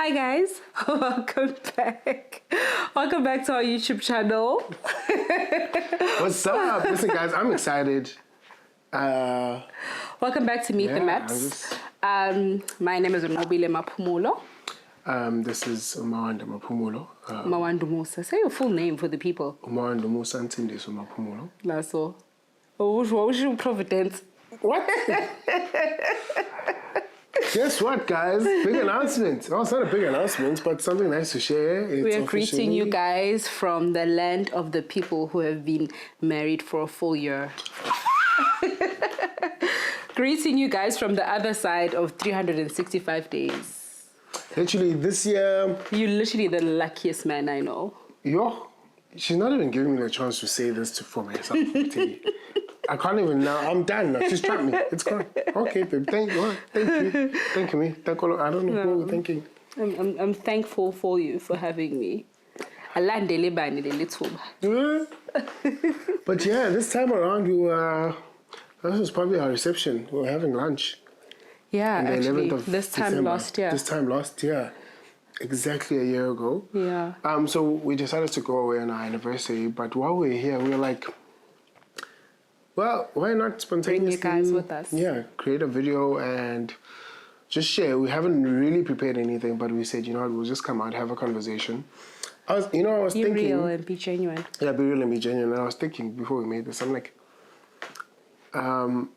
Hi guys, welcome back. Welcome back to our YouTube channel. What's up? Listen guys, I'm excited. Welcome back to Meet the Maps. My name is Nobile Mapumulo. This is Mawanda Mapumulo. Mawanda Musa. Say your full name for the people. Mawanda Musa Ntindiso Mapumulo. Lasso. What was your Providence? What? Guess what, guys? Big announcement. Oh, it's not a big announcement, but something nice to share. We are greeting you guys from the land of the people who have been married for a full year. Greeting you guys from the other side of 365 days. Literally, this year... You're literally the luckiest man I know. Yo, she's not even giving me the chance to say this for myself. I can't even now. I'm done now. She's trapped me. It's gone. Okay, babe. Thank you. Thank you, me. Thank you. I don't know who we're thanking. I'm thankful for you for having me. But yeah, this time around this was probably our reception. We were having lunch. Yeah, actually, this time last year. This time last year. Exactly a year ago. Yeah. So we decided to go away on our anniversary, but while we were here, we were like, well, why not spontaneously... Bring you guys with us. Yeah, create a video and just share. We haven't really prepared anything, but we said, you know what, we'll just come out, have a conversation. I was thinking... Be real and be genuine. Yeah, be real and be genuine. And I was thinking, before we made this, I'm like... the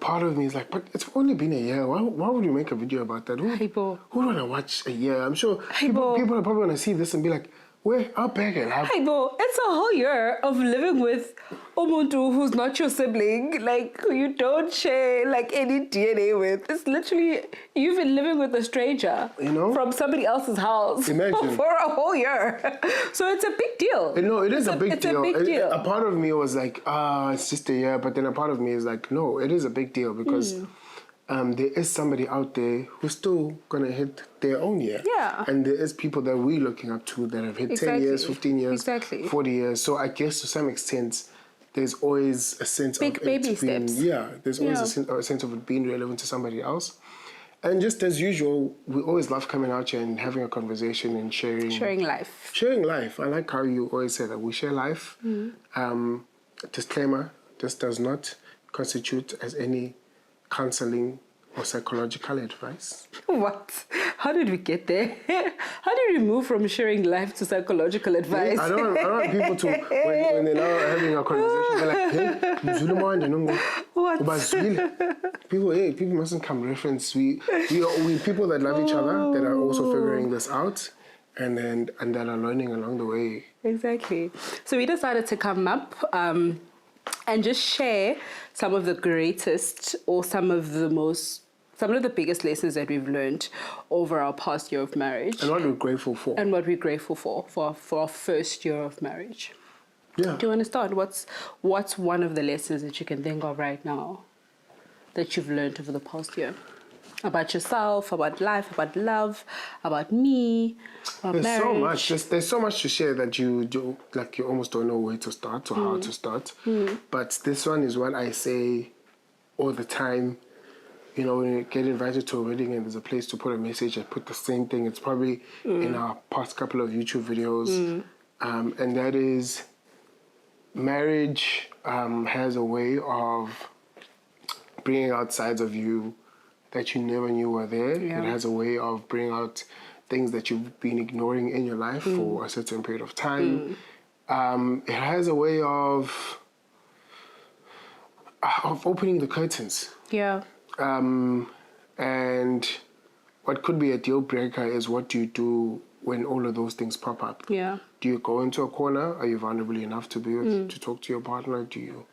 part of me is like, but it's only been a year. Why would you make a video about that? Who want to watch a year? I'm sure people are probably going to see this and be like, where? I'll back it up. Hey, bro, it's a whole year of living with Omuntu who's not your sibling, like, who you don't share, like, any DNA with. It's literally, you've been living with a stranger, you know, from somebody else's house. Imagine. For a whole year. So it's a big deal. No, it is a big deal. It's a big deal. A part of me was like, it's just a year. But then a part of me is like, no, it is a big deal because... there is somebody out there who's still going to hit their own year. Yeah. And there is people that we're looking up to that have hit 10 years, 15 years, 40 years. So I guess to some extent, there's always a sense big of baby steps. Yeah, there's always a sense of it being relevant to somebody else. And just as usual, we always love coming out here and having a conversation and sharing. Sharing life. Sharing life. I like how you always say that we share life. Disclaimer, this does not constitute as any counseling or psychological advice. What? How did we get there? How did we move from sharing life to psychological advice? I don't want people to, when they're now having a conversation, they're like, hey, what? People mustn't come reference. We people that love each other, that are also figuring this out, and that are learning along the way. Exactly. So we decided to come up and just share some of the greatest or some of the biggest lessons that we've learned over our past year of marriage. And what we're grateful for. And what we're grateful for our first year of marriage. Yeah. Do you want to start? What's one of the lessons that you can think of right now that you've learned over the past year? About yourself, about life, about love, about me, about marriage. So much. There's so much to share that you do, like you almost don't know where to start or how to start. But this one is what I say all the time. You know, when you get invited to a wedding and there's a place to put a message, I put the same thing. It's probably in our past couple of YouTube videos. And that is, marriage has a way of bringing out sides of you that you never knew were there. Yeah. It has a way of bringing out things that you've been ignoring in your life for a certain period of time. It has a way of opening the curtains. Yeah. And what could be a deal breaker is what do you do when all of those things pop up? Yeah. Do you go into a corner? Are you vulnerable enough to be to talk to your partner? Do you?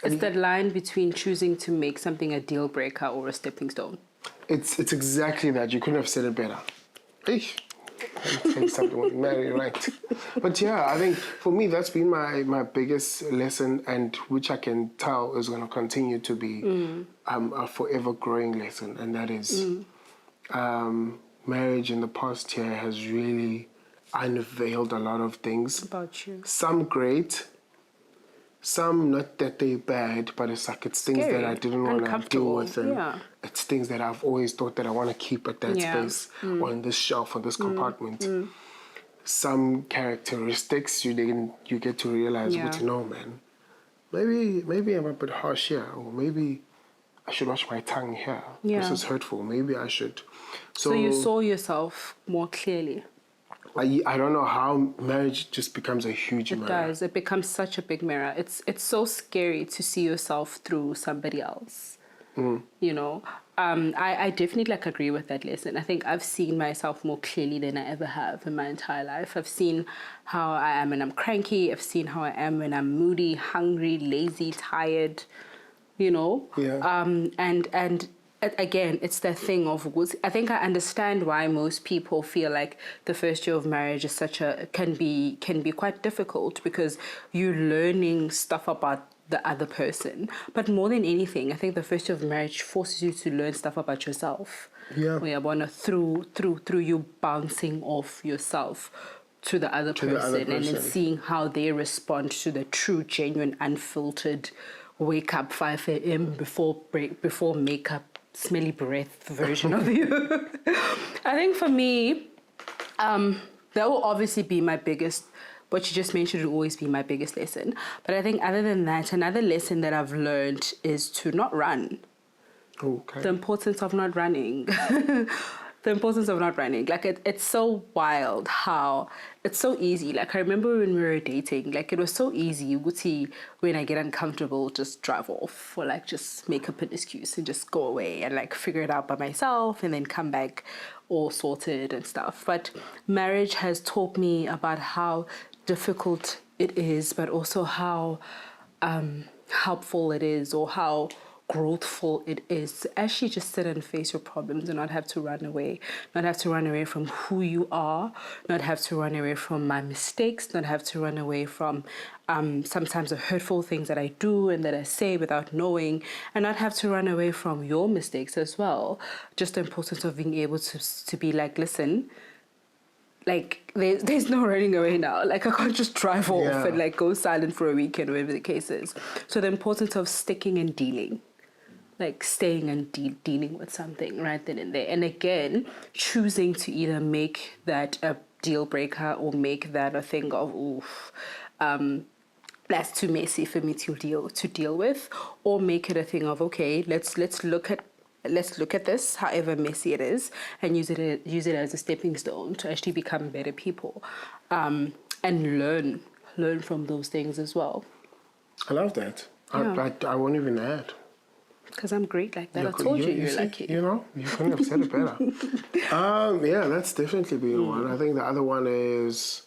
It's that line between choosing to make something a deal breaker or a stepping stone. It's exactly that. You couldn't have said it better. I think something was very right. But yeah, I think for me that's been my biggest lesson, and which I can tell is going to continue to be a forever growing lesson, and that is marriage in the past year has really unveiled a lot of things. About you. Some great, some, not that they're bad, but it's like it's things that I didn't want to deal with, and it's things that I've always thought that I want to keep at that space, or in this shelf, or this compartment. Some characteristics you get to realize, but man, maybe I'm a bit harsh here, or maybe I should watch my tongue here. This is hurtful. Maybe I should. So you saw yourself more clearly. I don't know how marriage just becomes a huge mirror. It does. It becomes such a big mirror. It's so scary to see yourself through somebody else. You know, I definitely agree with that lesson. I think I've seen myself more clearly than I ever have in my entire life. I've seen how I am when I'm cranky. I've seen how I am when I'm moody, hungry, lazy, tired. You know. And again, it's that thing of, I think I understand why most people feel like the first year of marriage is can be quite difficult, because you're learning stuff about the other person. But more than anything, I think the first year of marriage forces you to learn stuff about yourself. Through you bouncing off yourself to the other person, and then seeing how they respond to the true, genuine, unfiltered, wake up 5 a.m. before makeup, smelly breath version of you. I think for me, that will obviously be my biggest, what you just mentioned will always be my biggest lesson. But I think other than that, another lesson that I've learned is to not run. Okay. The importance of not running. The importance of not running. Like, it's so wild how it's so easy. Like, I remember when we were dating, like, it was so easy. You would see when I get uncomfortable, just drive off, or like just make up an excuse and just go away and like figure it out by myself, and then come back all sorted and stuff. But marriage has taught me about how difficult it is, but also how helpful it is, or how growthful it is to actually just sit and face your problems and not have to run away, not have to run away from who you are, not have to run away from my mistakes, not have to run away from sometimes the hurtful things that I do and that I say without knowing, and not have to run away from your mistakes as well. Just the importance of being able to be like, listen, like, there's no running away now. Like, I can't just drive off and like go silent for a weekend, whatever the case is. So the importance of sticking and dealing, like staying and dealing with something right then and there. And again, choosing to either make that a deal breaker or make that a thing of, oof, that's too messy for me to deal with, or make it a thing of, okay, let's look at this, however messy it is, and use it as a stepping stone to actually become better people, and learn from those things as well. I love that. I won't even add. Because I'm great like that. I told you're like it. You know, you couldn't have said it better. That's definitely been one. I think the other one is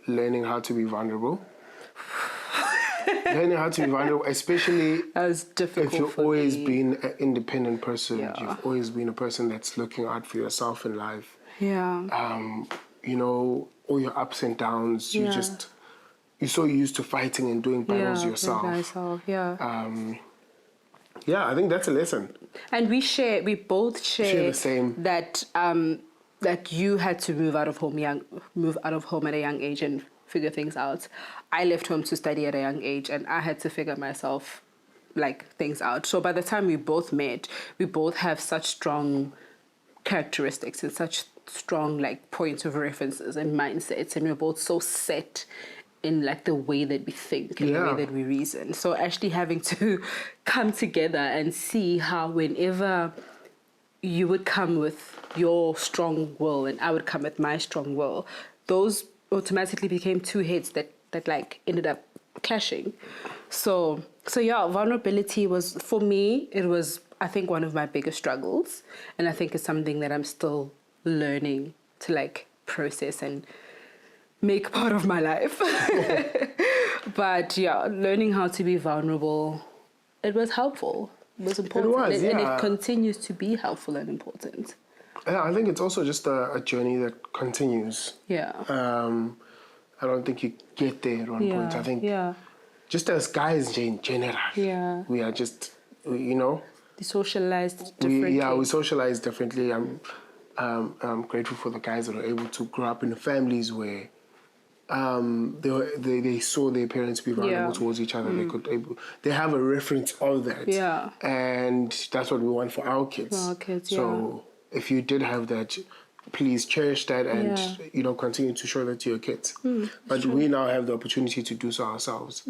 learning how to be vulnerable. Learning how to be vulnerable, especially as difficult if you've always been an independent person. You've always been a person that's looking out for yourself in life. You know, all your ups and downs. You're so used to fighting and doing battles yourself. I think that's a lesson. And we both share the same, that that you had to move out of home at a young age and figure things out. I left home to study at a young age, and I had to figure myself things out. So by the time we both met, we both have such strong characteristics and such strong points of references and mindsets, and we're both so set in the way that we think and the way that we reason. So actually having to come together and see how whenever you would come with your strong will and I would come with my strong will, those automatically became two heads that ended up clashing. So vulnerability was, for me, it was, I think, one of my biggest struggles, and I think it's something that I'm still learning to process and make part of my life. But learning how to be vulnerable, it was helpful. It was important. It was, and it continues to be helpful and important. Yeah, I think it's also just a journey that continues. Yeah. I don't think you get there at one point. I think just as guys in general, we are just, socialized differently. We socialize differently. I'm grateful for the guys that are able to grow up in families where they saw their parents be vulnerable towards each other. They have a reference of that. Yeah. And that's what we want for our kids. For our kids, so if you did have that, please cherish that and continue to show that to your kids. But we now have the opportunity to do so ourselves.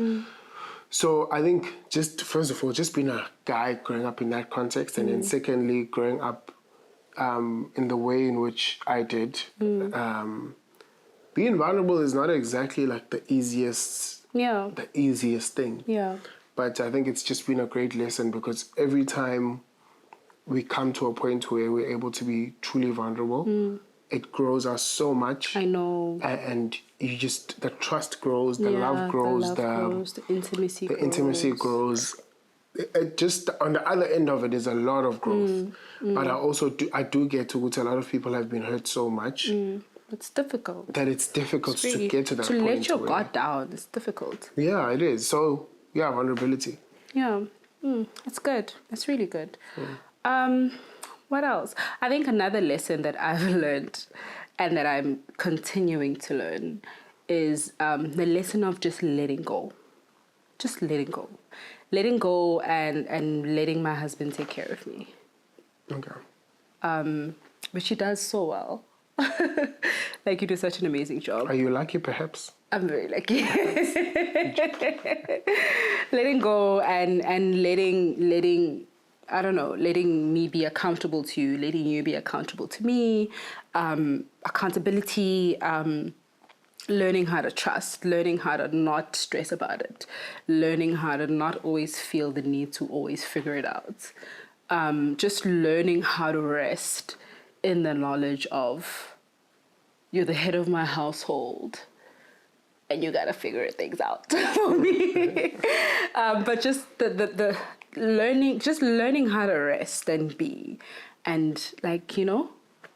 So I think just first of all, just being a guy growing up in that context, and then secondly, growing up in the way in which I did, being vulnerable is not exactly like the easiest thing. Yeah. But I think it's just been a great lesson, because every time we come to a point where we're able to be truly vulnerable, it grows us so much. I know. And you just, the trust grows, the love grows, the intimacy intimacy grows. It just, on the other end of it is a lot of growth. But I do get to a lot of people have been hurt so much. It's difficult. That it's difficult to get to that point. To let your guard down, it's difficult. Yeah, it is. So, yeah, vulnerability. Yeah. It's good. It's really good. What else? I think another lesson that I've learned and that I'm continuing to learn is the lesson of just letting go. Just letting go. Letting go and letting my husband take care of me. Okay. Which he does so well. Like, you do such an amazing job. Are you lucky, perhaps? I'm very lucky. Letting go and letting I don't know, letting me be accountable to you, letting you be accountable to me, accountability, learning how to trust, learning how to not stress about it, learning how to not always feel the need to always figure it out. Just learning how to rest in the knowledge of you're the head of my household and you gotta figure things out for me. But just the learning how to rest and be, and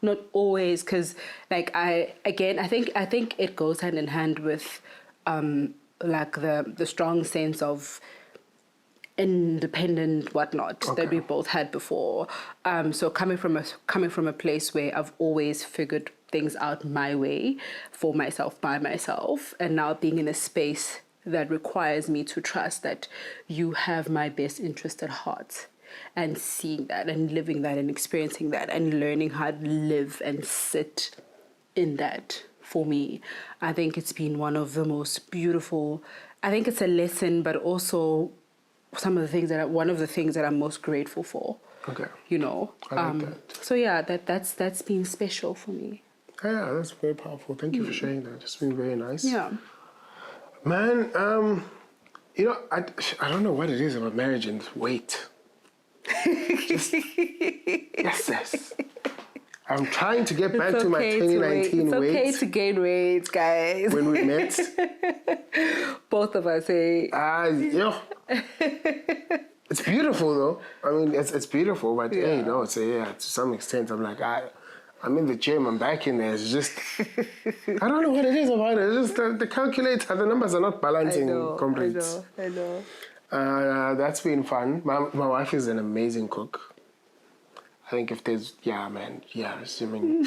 not always, because I think it goes hand in hand with the strong sense of independent whatnot that we both had before. So coming from a place where I've always figured things out my way, for myself, by myself, and now being in a space that requires me to trust that you have my best interest at heart, and seeing that and living that and experiencing that and learning how to live and sit in that, for me, I think it's been one of the most beautiful. I think it's a lesson, but also one of the things that I'm most grateful for. Okay. I like that. So yeah, that's been special for me. Yeah, that's very powerful. Thank you for sharing that. It's been very nice. Yeah. Man, I don't know what it is about marriage and weight. Yes. I'm trying to get back to my 2019 weight. It's okay to gain weight, guys. When we met. Both of us, hey. It's beautiful though. I mean, it's beautiful, but to some extent, I'm like, I'm in the gym, I'm back in there. It's just, I don't know what it is about it. It's just the calculator, the numbers are not balancing complete. I know. That's been fun. My wife is an amazing cook. I think if there's, assuming.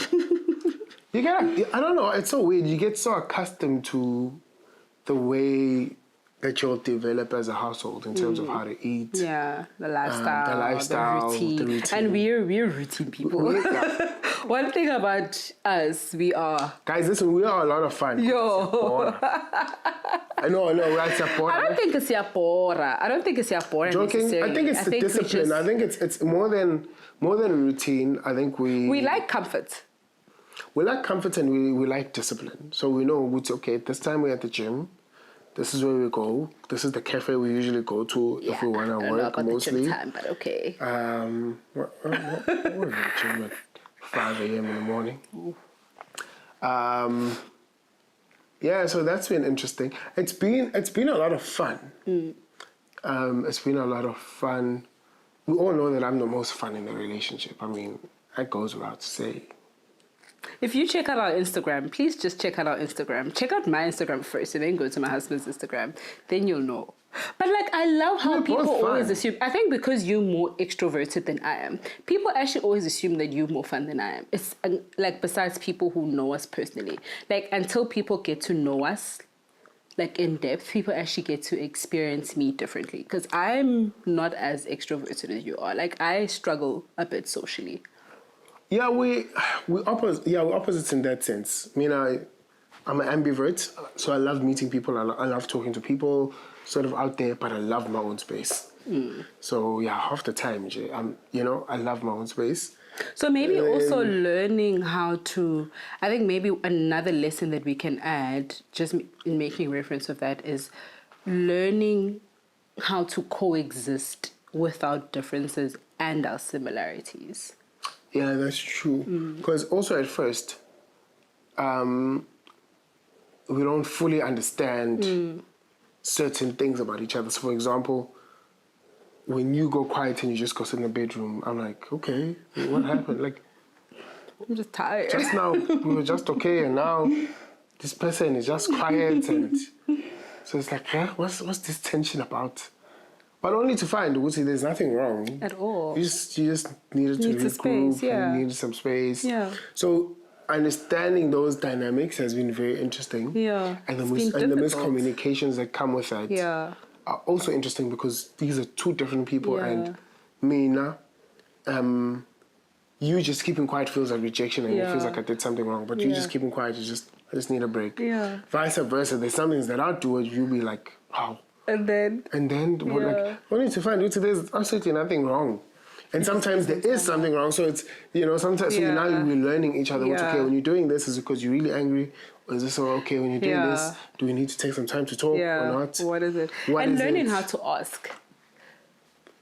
You gotta, I don't know, it's so weird. You get so accustomed to the way that you'll develop as a household in terms of how to eat. Yeah, the lifestyle, the routine. And we're routine people. One thing about us, we are... Guys, listen, we are a lot of fun. Yo. I know, we're Siapora. I don't think it's Siapora. Joking? I think it's the discipline. I think it's more than routine. I think we like comfort. We like comfort and we like discipline. So we know, okay, this time we're at the gym. This is where we go. This is the cafe we usually go to if we want to work mostly. The gym time, but okay. We're at the gym at 5 a.m. in the morning. So that's been interesting. It's been a lot of fun. It's been a lot of fun. We all know that I'm the most fun in the relationship. I mean, that goes without saying. If you check out our Instagram, please just check out our Instagram. Check out my Instagram first and then go to my husband's Instagram. Then you'll know. But like, I love how We're people both always fun. assume. I think because you're more extroverted than I am, people actually always assume that you're more fun than I am. It's like, besides people who know us personally, like until people get to know us, like in depth, people actually get to experience me differently. Because I'm not as extroverted as you are. Like, I struggle a bit socially. Yeah, we're opposites in that sense. I mean, I'm an ambivert, so I love meeting people. I love talking to people, sort of out there, but I love my own space. So yeah, half the time, I love my own space. So maybe also learning how to, I think maybe another lesson that we can add, just in making reference of that, is learning how to coexist with our differences and our similarities. Yeah, that's true. Because also at first, we don't fully understand certain things about each other. So, for example, when you go quiet and you just go sit in the bedroom, I'm like, okay, what happened? Like, I'm just tired. just now we were just okay, and now this person is just quiet, and so it's like, huh? What's this tension about? But only to find, Uguti, there's nothing wrong At all. You just needed to Need regroup. space, yeah. You needed some space. Yeah. So understanding those dynamics has been very interesting. Yeah, And it's the been difficult. miscommunications that come with that Yeah. are also interesting because these are two different people, Yeah. and Mina, you just keeping quiet feels like rejection, and it feels Yeah. like I did something wrong. But you Yeah. just keeping quiet, I just need a break. Yeah. Vice versa, there's some things that I'll do it, you'll be like, wow. And then We're like, only to find out there's absolutely nothing wrong. And sometimes there is something wrong. So it's, sometimes so now we're learning each other. What's okay, when you're doing this, is it because you're really angry? Or is this all okay when you're doing this? Do we need to take some time to talk or not? What is it? What and is learning it? how to ask.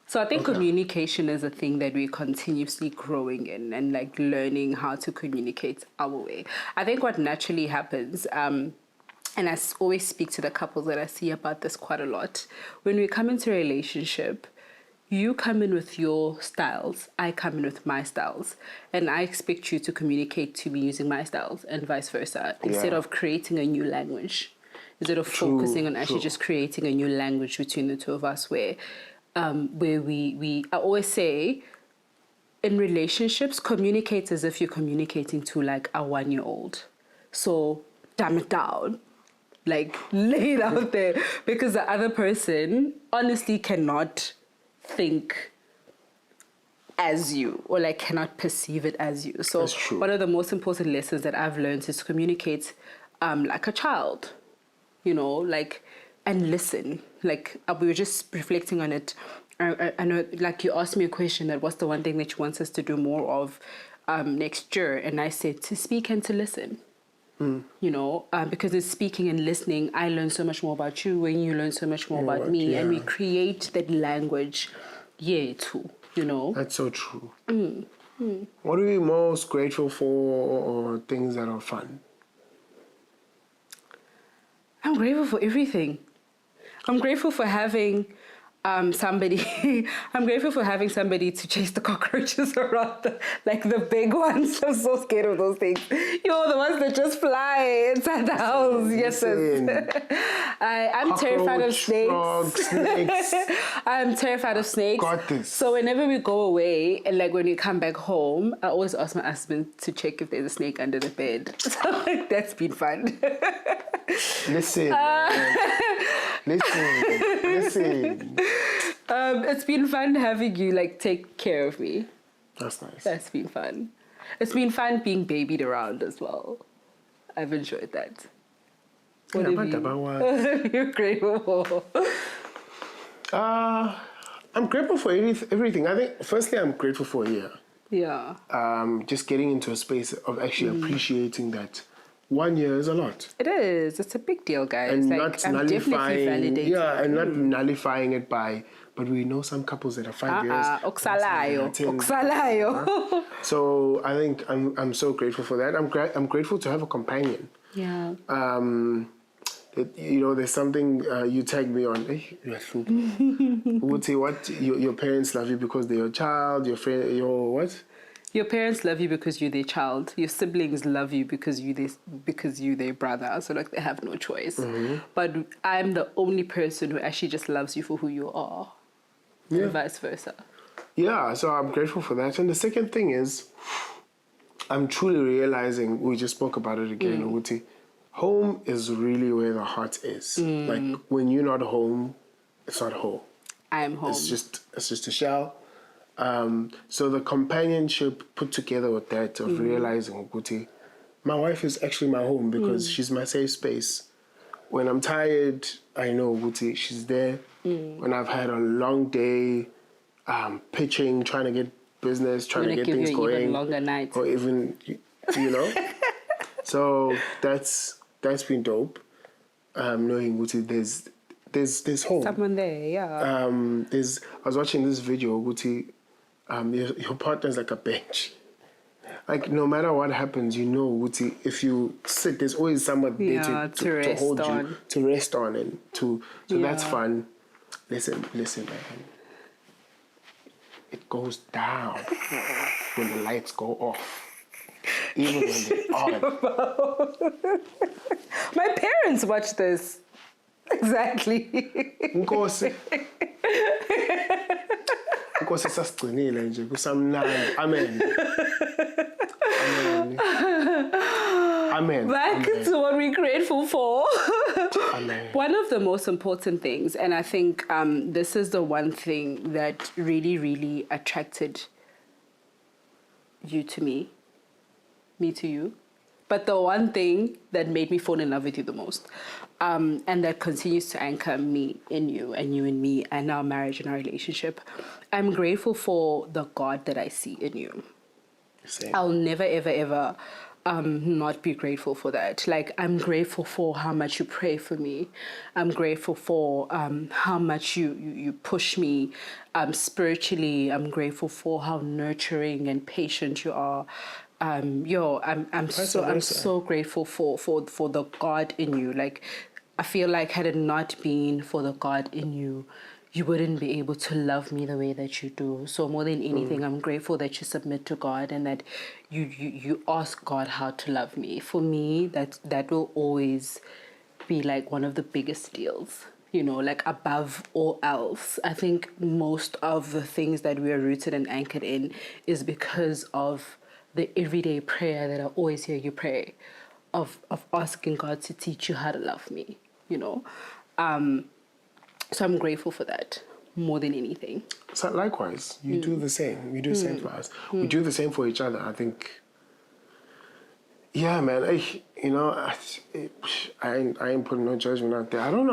So I think communication is a thing that we're continuously growing in, and like learning how to communicate our way. I think what naturally happens, and I always speak to the couples that I see about this quite a lot, when we come into a relationship, you come in with your styles, I come in with my styles, and I expect you to communicate to me using my styles and vice versa, instead of creating a new language, instead of focusing on actually just creating a new language between the two of us, where we I always say, in relationships, communicate as if you're communicating to like a 1-year-old. So dumb it down, like lay it out there, because the other person honestly cannot think as you, or like cannot perceive it as you. So one of the most important lessons that I've learned is to communicate like a child, like, and listen. Like, we were just reflecting on it. I know, like, you asked me a question that what's the one thing that you want us to do more of next year, and I said to speak and to listen. Because in speaking and listening, I learn so much more about you, and you learn so much more about me, and we create that language, too, That's so true. What are you most grateful for, or things that are fun? I'm grateful for everything. I'm grateful for having somebody. I'm grateful for having somebody to chase the cockroaches around, the big ones. I'm so scared of those things. The ones that just fly inside the house. Yes, I'm terrified of snakes. Frogs, snakes. I'm terrified of snakes. Got this. So whenever we go away, and like when we come back home, I always ask my husband to check if there's a snake under the bed. So that's been fun. Listen. Listen. It's been fun having you take care of me. That's nice. That's been fun. It's been fun being babied around as well. I've enjoyed that. What have you're grateful for? I'm grateful for everything. I think firstly I'm grateful for a year. Yeah. Just getting into a space of actually appreciating that 1 year is a lot. It is. It's a big deal, guys. And not I'm nullifying. validating. Yeah, and not nullifying it by. But we know some couples that are 5 years. Oksalayo. So I think I'm so grateful for that. I'm grateful to have a companion. Yeah. There's something you tagged me on. Would say what your parents love you because they're your child, your friend, your what? Your parents love you because you're their child. Your siblings love you because you're their brother. So like they have no choice. But I'm the only person who actually just loves you for who you are. Yeah. And vice versa. Yeah, so I'm grateful for that. And the second thing is, I'm truly realizing, we just spoke about it again, Uti, home is really where the heart is. Like, when you're not home, it's not home. I'm home. It's just a shell. So the companionship put together with that of realizing, Uti, my wife is actually my home because she's my safe space. When I'm tired, I know, Uti, she's there. When I've had a long day, pitching, trying to get business, trying to get things going, even longer night, or even So that's been dope. Knowing Guti, there's home. Someone there, yeah. I was watching this video, Guti. Your partner's like a bench. Like no matter what happens, Guti, if you sit, there's always someone there to hold you, to rest on, and so that's fun. Listen, man. It goes down when the lights go off. Even when they're on. My parents watch this. Exactly. Nkosi sasigcinile nje kusamnandi. Amen. Back to what we're grateful for. Amen. One of the most important things, and I think this is the one thing that really, really attracted you to me to you, but the one thing that made me fall in love with you the most, and that continues to anchor me in you and you in me and our marriage and our relationship, I'm grateful for the God that I see in you. Same. I'll never, ever, ever not be grateful for that. Like, I'm grateful for how much you pray for me. I'm grateful for how much you push me spiritually. I'm grateful for how nurturing and patient you are. I'm so grateful for the God in you. Like, I feel like had it not been for the God in you, you wouldn't be able to love me the way that you do. So more than anything, I'm grateful that you submit to God and that you ask God how to love me. For me, that will always be like one of the biggest deals, like above all else. I think most of the things that we are rooted and anchored in is because of the everyday prayer that I always hear you pray, of asking God to teach you how to love me, So I'm grateful for that more than anything. So likewise, you do the same. You do the same for us. We do the same for each other. I think. Yeah, man. I ain't putting no judgment out there. I don't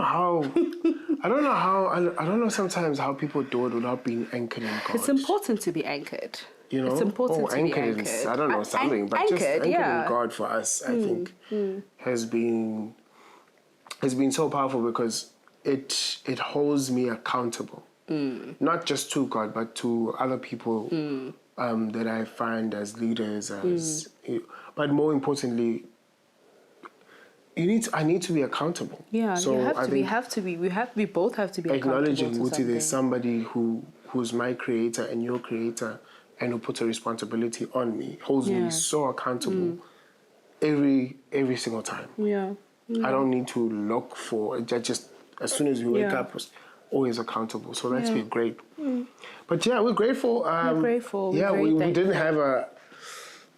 know sometimes how people do it without being anchored in God. It's important to be anchored. It's important to be anchored. I don't know something, but just anchored in God for us, I think, has been so powerful because it holds me accountable, not just to God, but to other people that I find as leaders, but more importantly, I need to be accountable. Yeah, so we both have to be acknowledging accountable to there's somebody who's my creator and your creator, and who puts a responsibility on me, holds me so accountable every single time. Yeah. I don't need to look for it. Just as soon as we wake up, always accountable. So that's been great. But yeah, we're grateful. We're grateful. Yeah, we didn't have a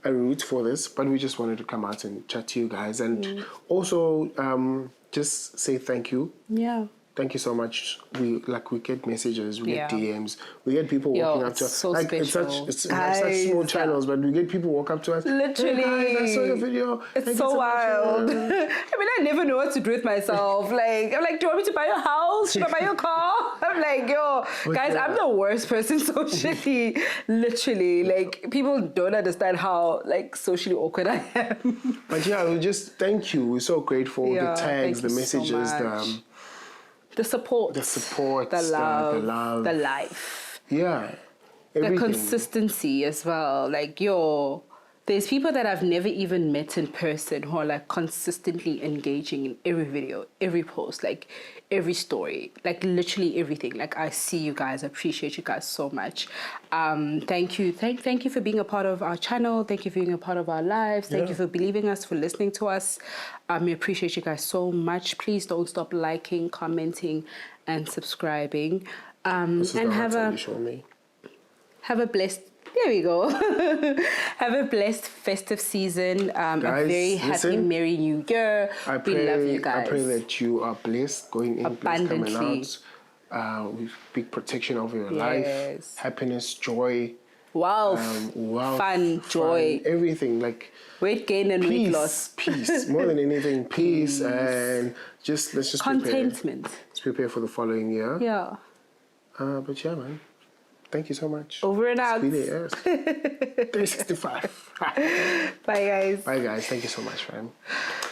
route for this, but we just wanted to come out and chat to you guys, and also just say thank you. Yeah. Thank you so much. We get messages, we get DMs, we get people walking up to us. So special. It's such small channels, but we get people walk up to us. Literally, hey guys, I saw your video. It's so wild. I never know what to do with myself. Like, I'm like, do you want me to buy your house? Should I buy your car? I'm like, guys, I'm the worst person socially. Literally, like, people don't understand how socially awkward I am. But yeah, we just thank you. We're so grateful. The tags, the messages, the support, the love, the life. Yeah. Everything. The consistency as well. Like, There's people that I've never even met in person who are like consistently engaging in every video, every post, like every story, like literally everything. Like I see you guys, I appreciate you guys so much. Thank you. Thank you for being a part of our channel. Thank you for being a part of our lives. Thank you for believing us, for listening to us. We appreciate you guys so much. Please don't stop liking, commenting, and subscribing. This is and the have hard time a you show me. have a blessed. There we go. Have a blessed festive season. Guys, a very happy, merry new year. We love you guys. I pray that you are blessed going in, blessed coming Abundantly. out. With big protection over your Yes. life, happiness, joy, Wealth, wealth, fun, joy, everything, like weight gain and weight loss. peace, more than anything, peace, and let's just Contentment. Let's prepare for the following year. Yeah. But yeah, man. Thank you so much. Over and out. Speedy, yes. 365. Bye, guys. Bye, guys. Thank you so much, man.